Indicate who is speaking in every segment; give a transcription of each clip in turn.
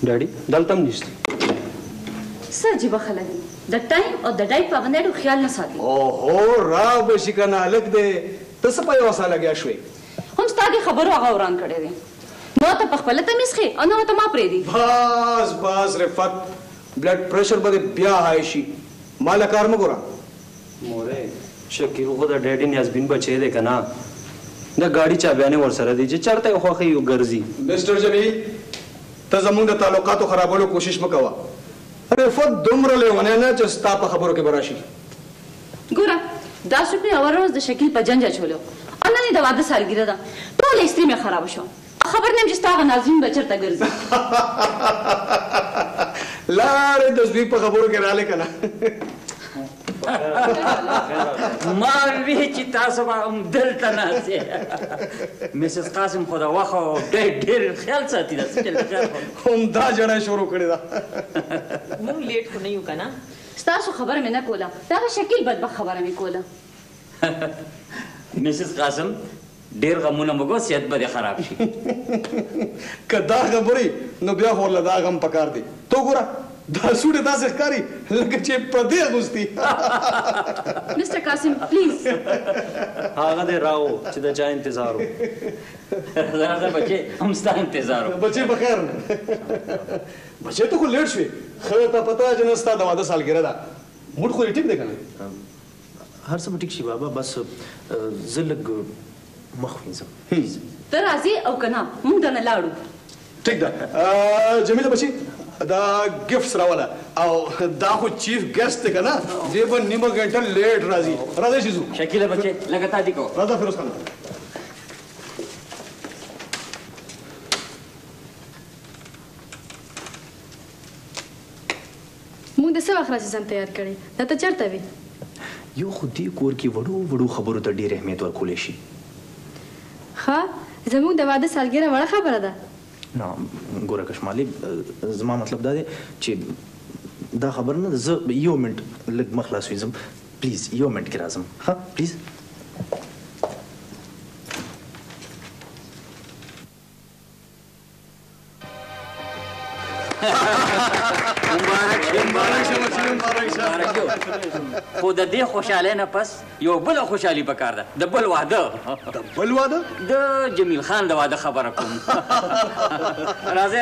Speaker 1: ډاډي دلته هم نشته.
Speaker 2: څه عجیبه خلک دي، د ټایم او د ډای پابندۍ خیال نه ساتي.
Speaker 1: اوهو را بشي که نه هلک دی، ته څه په یوه ساه لګیا شوې؟
Speaker 2: هم ستا دې خبرو هغه وران کړی دی. نو ته په خپله تمیز ښې او نه ورته ما پرېږدي.
Speaker 1: بس رفت، بلډ پریشر به دې بیا های شي. ما له کار مه ګوره. مورې شکیل خو د ډیډي نیازبین بچی دی که نه، د ګاډي چابیانې ورسره دي چې چېرته یې خوښوي ګرځي. مسټر جمیل ته زموږ د تعلقاتو خرابولو کوشش مه کوه. رفت دومره لیونی نه چې ستا په خبرو کې به راشي.
Speaker 2: ګوره دا شپې اول ورځ د شکیل په جنجه چولو او نن یې د واده سالګیره ده، ټوله ایستري مې خرابه شوه. خبر نه یم چې ستا هغه ناظرین به چېرته ګرځي.
Speaker 1: لاړې د زوی په خبرو کې راغلې که نه.
Speaker 3: ما وی چې تاسو به هم دلته ناست مسز قاسم خو د وخت ډېر خیال ساتي.
Speaker 1: همدا جړه شروع کړې ده.
Speaker 4: موږ لیټ خو نه یو که نه؟
Speaker 2: ستاسو خبره مې نه کوله، د هغه شکیل بدبخت خبره مې کوله.
Speaker 3: مسز قاسم ډېر غمونه مګو، صحت به دې خراب شي.
Speaker 1: که دا خبرې نو بیا خو له دا غم پکار دی. تو ګوره دا سوټ داسې ښکاري لکه چې پردې اغوستي.
Speaker 2: مسټر قاسم پلیز.
Speaker 1: هغه دی راو چې د چا انتظار و.
Speaker 3: راځه بچې، هم ستا انتظار و.
Speaker 1: بچې بخیر. بچې ته خو لیټ شوې، ښه ته پته چې نن ستا د واده سالګیره ده. موډ خو یې ټیک دی که نه؟
Speaker 5: هر څه به ټیک شي بابا، بس زه لږ مخ وینځم.
Speaker 2: ته راځې او که نه موږ دننه لاړو.
Speaker 1: ټیک ده. جمیله بچې دا ګفټس راوله او دا خو چیف ګیسټ دی که نه، دی به نیمه ګنټه لیټ راځي. راځئ چې ځو.
Speaker 3: شکیله بچې لږه تادي کوه.
Speaker 1: راځه فیروز خان.
Speaker 6: موږ د څه وخت راځي ځان تیار کړی، دا ته چېرته وې؟
Speaker 5: یو خو دې کور کې وړو خبرو ته ډېر اهمیت ورکولی شي.
Speaker 6: ښه زموږ د واده سالګیره وړه خبره ده.
Speaker 5: نه ګوره کشمالي، زما مطلب دا دی چې دا خبره نه ده. زه یو منټ لږ مخ لاس وینځم، پلیز یو منټ کې راځم. ښه پلیز.
Speaker 3: خو د دې خوشحالۍ نه پس یو بله خوشحالي پکار ده، د بل واده.
Speaker 1: د بل واده؟
Speaker 3: د جمیل خان د واده خبره کوم. راځئ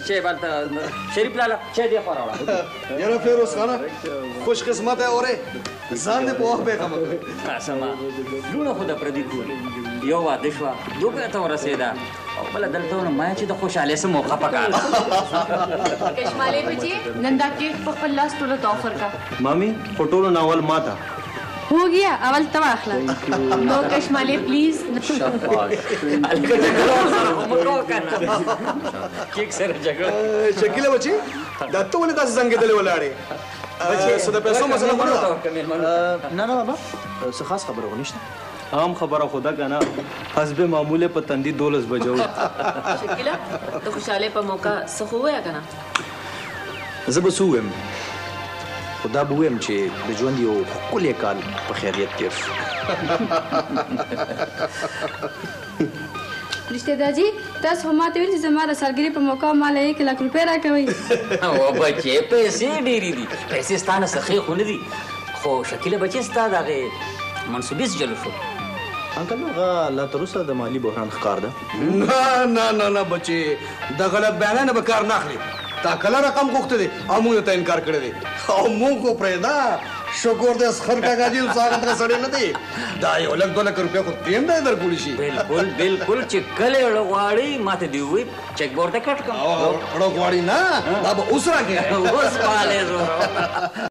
Speaker 3: چې بلته شریف لاله چای دې خوا راوړه.
Speaker 1: یاره فیروز خانه خوش قسمت ہے اورې ځان دې په وخت بېغمه کړ.
Speaker 3: قاسمه لوڼه خو د پردي کور یو واده شوه، دوبۍ ته ورسېده او بله دلته ونه ما چې د خوشحالۍ څه موقع پکار ده.
Speaker 2: کشمالې بچې نن دا کیک په خپل لاس ټولو ته آفر کا.
Speaker 1: مامي خو ټولو نه اول ما ته.
Speaker 6: هو گیا اول ته واخله.
Speaker 2: نو کشمالې پلیز.
Speaker 3: هلکه جګړه ورسره خو مه کوه که نه، کیک سره جګړه.
Speaker 1: شکیله بچې دا ته ولې داسې زنګېدلې ولاړې؟ څه د پیسو مسله خو نه ده؟
Speaker 5: نه بابا څه خاص خبره خو نشته.
Speaker 1: عام خبره خو ده که نه، حسب معموله په تندي 12 بجو.
Speaker 4: شکیله د خوشحالۍ په موقع څه خو ووایه که نه؟
Speaker 5: زه به څه ووایم، خو دا به ووایم چې د ژوند یو ښکلی کال په خیریت تېر شو.
Speaker 6: رشته داجي تاسو خو ماته ویل چې زما د سالګرې په موقع ما له 1 لک روپۍ راکوئ.
Speaker 3: او بچې پیسې ډېرې دي، پیسې ستا نه سخې خو نه دي، خو شکیله بچې ستا د هغې منصوبې څه جلو شو؟
Speaker 5: انکل هغه لا تر اوسه د مالي بحران ښکار ده.
Speaker 1: نه بچې د غلط بیانانه به کار نه اخلي. تا کله رقم غوښته دی او موږ ته انکار کړی دی او موږ خو پرېږده. شکر دی اسخر کاکا جي اوس هغه دغه سړی نه دی. دا 1 لک 2 لک روپۍ خو ترې هم دی درکولی شي.
Speaker 3: بالکل چې کله اړه غواړي ما ته دې ووایي چک به ورته کټ کړم.
Speaker 1: اړه غواړي نه دا به اوس راکړې.
Speaker 3: اوس پالې زه